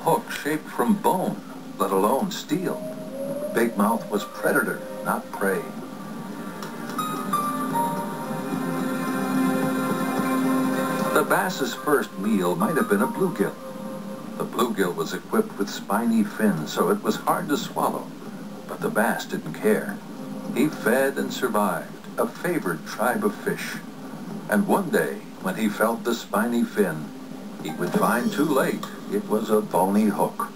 hook shaped from bone, let alone steel. Big Mouth was predator, not prey. The bass's first meal might have been a bluegill. The bluegill was equipped with spiny fins, so it was hard to swallow. But the bass didn't care. He fed and survived, a favored tribe of fish. And one day, when he felt the spiny fin, he would find too late it was a bony hook.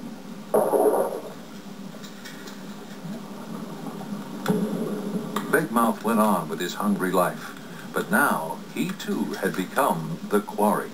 Big Mouth went on with his hungry life, but now he too had become the quarry.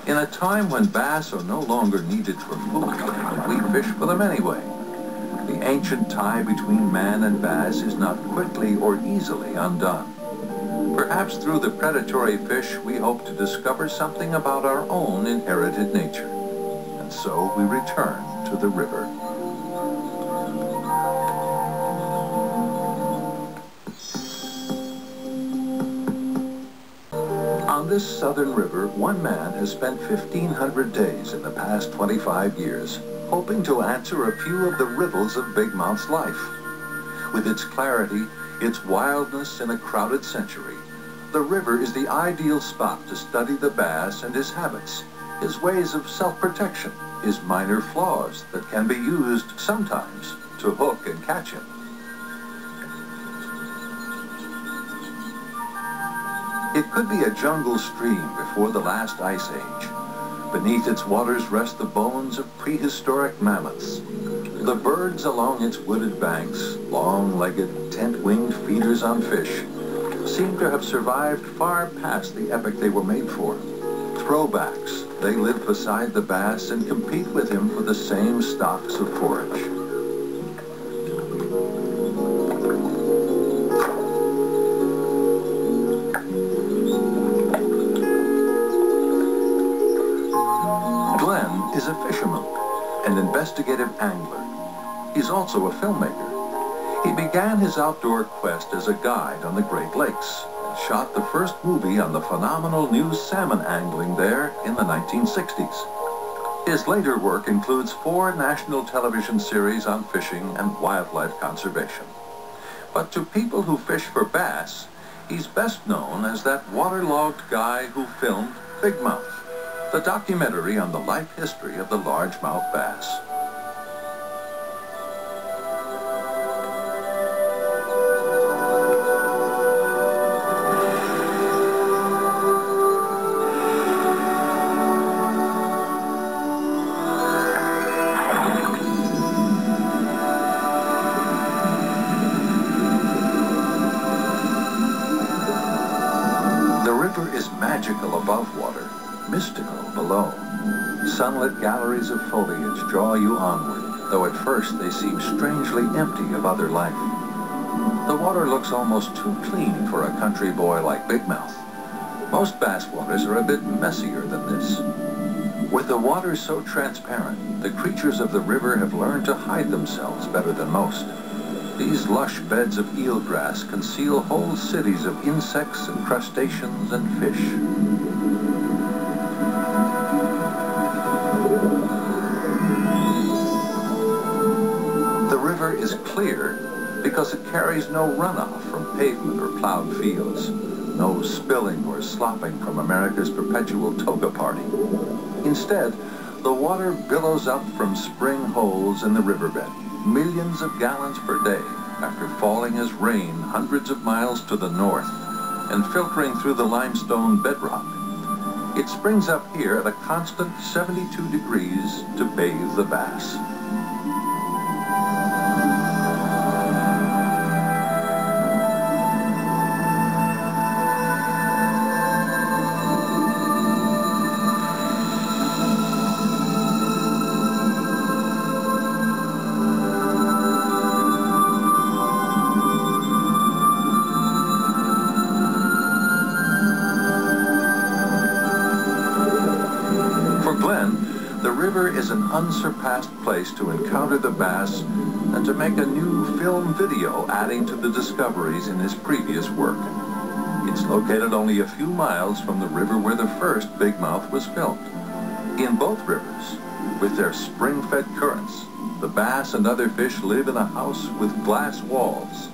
In a time when bass are no longer needed for food, we fish for them anyway. The ancient tie between man and bass is not quickly or easily undone. Perhaps through the predatory fish, we hope to discover something about our own inherited nature. And so we return to the river. On this southern river, one man has spent 1,500 days in the past 25 years, hoping to answer a few of the riddles of Big Mouth's life. With its clarity, its wildness in a crowded century, the river is the ideal spot to study the bass and his habits, his ways of self-protection, his minor flaws that can be used sometimes to hook and catch him. It could be a jungle stream before the last ice age. Beneath its waters rest the bones of prehistoric mammoths. The birds along its wooded banks, long-legged, tent-winged feeders on fish, seem to have survived far past the epoch they were made for. Throwbacks, they live beside the bass and compete with him for the same stocks of forage. Is a fisherman, an investigative angler. He's also a filmmaker. He began his outdoor quest as a guide on the Great Lakes and shot the first movie on the phenomenal new salmon angling there in the 1960s. His later work includes 4 national television series on fishing and wildlife conservation. But to people who fish for bass, he's best known as that waterlogged guy who filmed Big Mouth, the documentary on the life history of the largemouth bass. Magical above water, mystical below. Sunlit galleries of foliage draw you onward, though at first they seem strangely empty of other life. The water looks almost too clean for a country boy like Big Mouth. Most bass waters are a bit messier than this. With the water so transparent, the creatures of the river have learned to hide themselves better than most. These lush beds of eelgrass conceal whole cities of insects and crustaceans and fish. The river is clear because it carries no runoff from pavement or plowed fields, no spilling or slopping from America's perpetual toga party. Instead, the water billows up from spring holes in the riverbed, millions of gallons per day, after falling as rain hundreds of miles to the north and filtering through the limestone bedrock. It springs up here at a constant 72 degrees to bathe the bass. The river is an unsurpassed place to encounter the bass and to make a new film video adding to the discoveries in his previous work. It's located only a few miles from the river where the first Big Mouth was filmed. In both rivers, with their spring-fed currents, the bass and other fish live in a house with glass walls.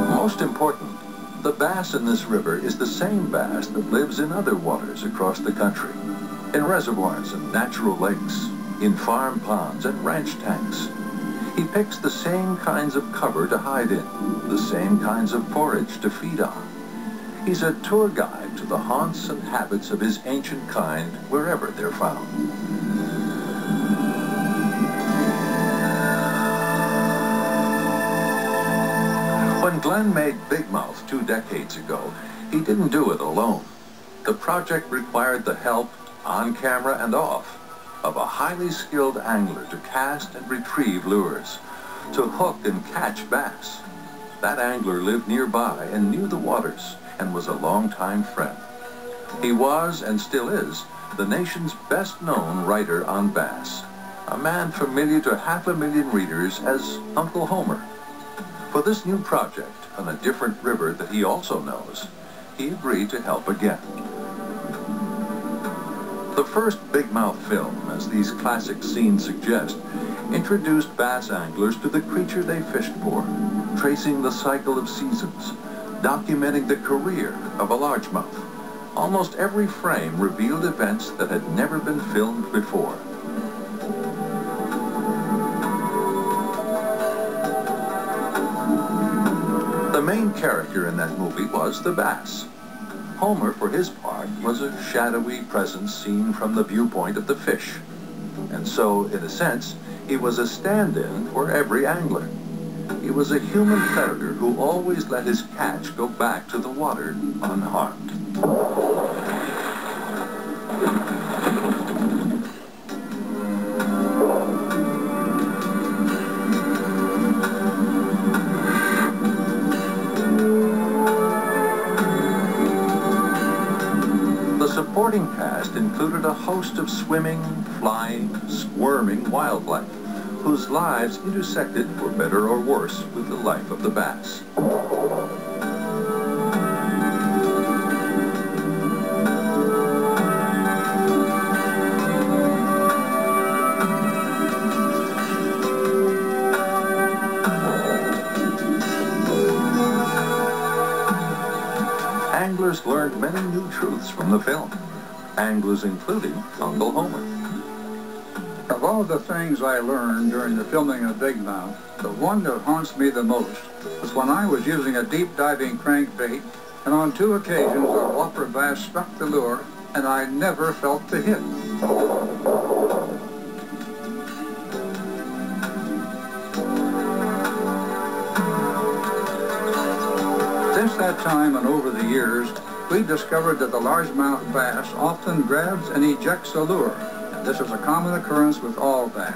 Most important, the bass in this river is the same bass that lives in other waters across the country, in reservoirs and natural lakes, in farm ponds and ranch tanks. He picks the same kinds of cover to hide in, the same kinds of forage to feed on. He's a tour guide to the haunts and habits of his ancient kind wherever they're found. When Glenn made Big Mouth 2 decades ago, he didn't do it alone. The project required the help, on camera and off, of a highly skilled angler to cast and retrieve lures, to hook and catch bass. That angler lived nearby and knew the waters and was a longtime friend. He was, and still is, the nation's best-known writer on bass, a man familiar to 500,000 readers as Uncle Homer. For this new project, on a different river that he also knows, he agreed to help again. The first Big Mouth film, as these classic scenes suggest, introduced bass anglers to the creature they fished for, tracing the cycle of seasons, documenting the career of a largemouth. Almost every frame revealed events that had never been filmed before. The main character in that movie was the bass. Homer, for his part, was a shadowy presence seen from the viewpoint of the fish. And so, in a sense, he was a stand-in for every angler. He was a human predator who always let his catch go back to the water unharmed. supporting cast included a host of swimming, flying, squirming wildlife, whose lives intersected, for better or worse, with the life of the bass. Anglers learned many new truths from the film, anglers including Uncle Homer. Of all the things I learned during the filming of Big Mouth, the one that haunts me the most was when I was using a deep diving crankbait, and on 2 occasions a whopper bass struck the lure and I never felt the hit. Since that time and over the years, we discovered that the largemouth bass often grabs and ejects a lure. This is a common occurrence with all bass.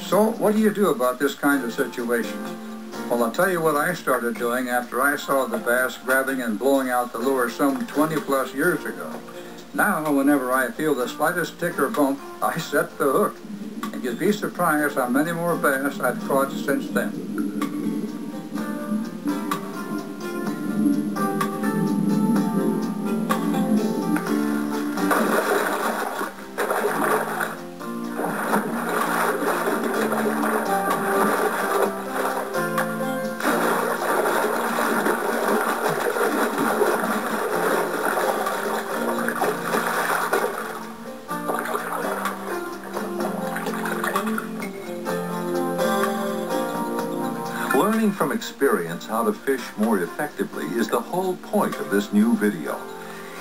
So, what do you do about this kind of situation? Well, I'll tell you what I started doing after I saw the bass grabbing and blowing out the lure some 20+ years ago. Now, whenever I feel the slightest tick or bump, I set the hook. And you'd be surprised how many more bass I've caught since then. Learning from experience how to fish more effectively is the whole point of this new video.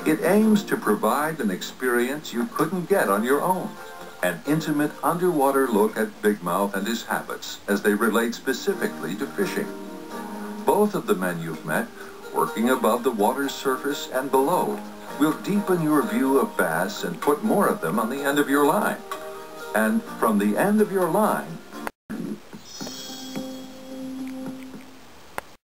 It aims to provide an experience you couldn't get on your own. An intimate underwater look at Big Mouth and his habits as they relate specifically to fishing. Both of the men you've met, working above the water's surface and below, will deepen your view of bass and put more of them on the end of your line. And from the end of your line,